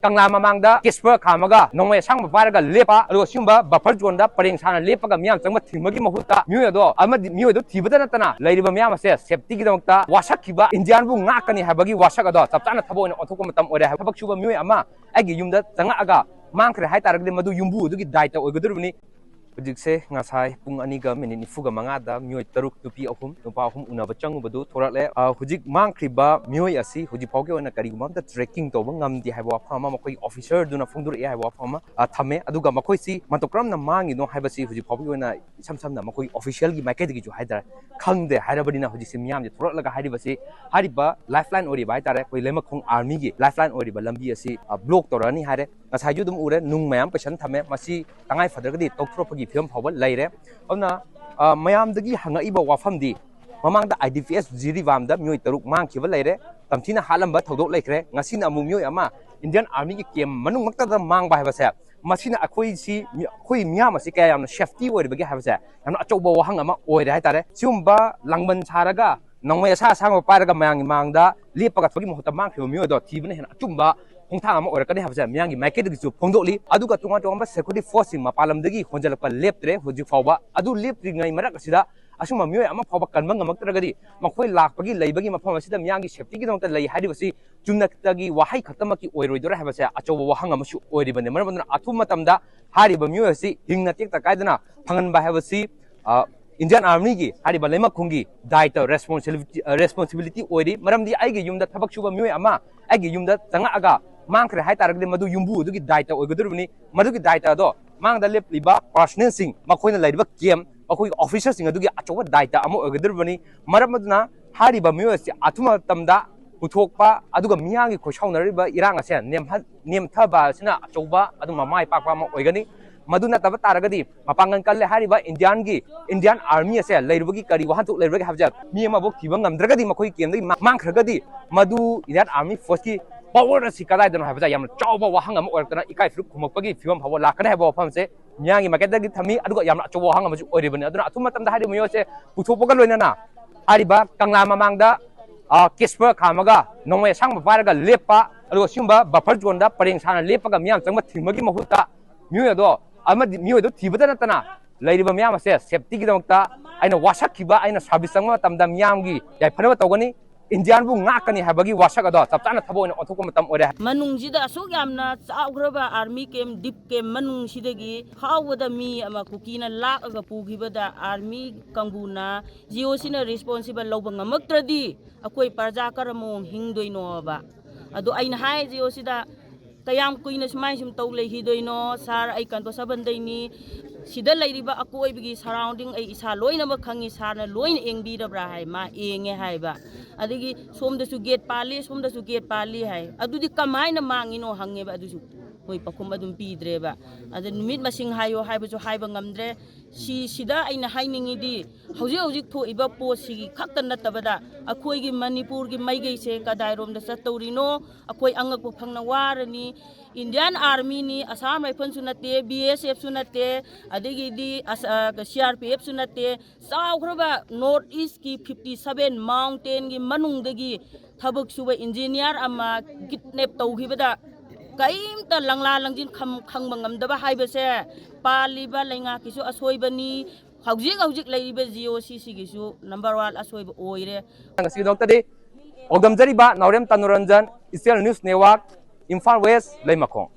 Kangla Mamangda, Kisper Kamaga, Nome Sang Varaga Lepa, Rosumba, Buffer Jonda, Paring Lepa, Miam, Timaki Mahuta, Mudo, Amad Mudo, Tibetanatana, Lady Bamiama says, Septigota, Washakiba, Indian Nakani Habagi, Washagado, Sapana Tabo, and Otokomatam, or Habaksuba Muama, Agi Yumda, Tangaga, Mankre Haitag de Madu Yumbu, Dita or Guduruni. Pujikse ngasai pung aniga minit fuga mangada mioi taruk tupi akum nupa akum unabachang badu thorakle hujik Mangkhiba mioi asi hujik pawge ona kariguma ta trekking to ngam di haiba phama makoi officer duna phungdur e haiba phama thame aduga makoi si matokram na mangi no haiba si hujik pawge ona samsam na makoi official gi market gi ju haidar khangde hairabadi na hujik simyam je thoraklaga haiba si hariba lifeline ori bai tare koi lema khong army gi lifeline ori ba lambi asi block torani hare ngasai ju dum ure nung mayam pesan thame masi tangai fadargadi tokthropagi film phawal laire ona mayam dagi hanga iba wafam di mamang da IDPS jiri wam da mioi taruk Mangkhiba laire tamthina halamba thodok laikre ngasina amu mioi ama Indian Army ki kem manung makta da mang ba haba sa masina akhoi si khoi miyam asi kaya yamna safety oi bagi haba sa yamna achoba wahang ama oi re haitare siumba langban saraga nangmai sa sang pa raga mayang mangda lepaga thogi mohta Mangkhiba mioi do tibne hena achumba Hongtang ama orakani habsa miyangi market gi phongdoli aduga tunga tunga security force mapalam dagi honjalapa leptre hoji fawba adu lepri ngai marak asida asuma mioi ama fawba kanma ngamaktragadi makhoi lakpagi leibagi mafam asida miyangi safety gi dongta lei hadibasi chumnaktagi wahai khatamaki oiroidora habsa achowa wahang amasu oiribane marabandna athum matamda hariba mioi asi hingna tekta kaidana phangan ba habasi Indian Army gi hariba lema khungi daita responsibility oiri maramdi aigi yumda thabak suba mioi ama aigi yumda tanga aga Mangkre Haitag de Madu Yumbu, the Dita or Gudurni, Maduki Dita do, Mang the Lip Liba, Personal Sing, Makoina Ladiba Kiem, Makoi officers in a Dugi Achowa Dita, Amo Gudurni, Maramadna, Hariba Muas, Atuma Tamda, Utokpa, Aduga Miyangi Koshona Riba, Iranga, Nem Taba, Sina, Achoba, Aduma Mai Papa Ogani, Maduna Tabataragadi, Mapangan Kale Hariba, Indian Army, a Laibuki Kari, Wahantu Laibuki Havjak, Miyama Boki, Dragadi Makoi Kim, Mankragadi, Madu, Indian Army, Foski. Power si kadai don habza yam chawba wahang am ortana ikai fru kumapagi film hawa lakana habo famse nyangi market dagi thami aduga yam chawba wahang am oribani aduna athum matam da hari muyo se puthopoga loinana hariba kangla mamangda Kisper Kamaga nongmai sang baraga lepa aduga simba buffer jonda paring sana lepaga miyam changma thimagi mahuta muyo do amadi muyo do tibada natana lairiba miyam se safety gi dongta aina wasakhiba aina service sangma tamda miyam gi yai phana tawgani Indian bu ngakani habagi wasagado taptana thabo ina othokomatam ore manungjida sugyamna chaugraba army kem dip kem manung sidagi hawada mi ama kukina lakaga pugibada army kanguna jiosina responsible lobang ngamaktradi akoi parja karamong hingdoino ba adu aina hai jiosida kayam kuina smai sum tawle hidoino sar ai kanto sabandaini sida lairiba akoi bigi surrounding ai isa loina ba khangi sarna loina engbi rabra hai ma enge hai ba adigi somda su gate pali hai adudi kamai na mangino hange ba adusu hoi pakum adum pidre ba adu numit masing hayo hai ba jo hai ba ngamdre sida aina hainingi di hauji tho iba posi khaktan natabada akoi gi Manipur gi maigei se kadairom da satorino akoi angak pu phangna warani Indian Army ni Assam Rifle sunate BSF sunate adigi di CRPF sunate saugraba North East ki 57 mountain gi manungdagi thabak suba engineer ama kidnap tawgibada kaimta langla langjin khangmangamdaba haibase paliba lenga kisu asoibani hawjik laiba GOCC gisu number 1 asoiba oire ngasi doktadi ogamjari ba naurem tanuranjan Israel News Network Imphal West Leimakong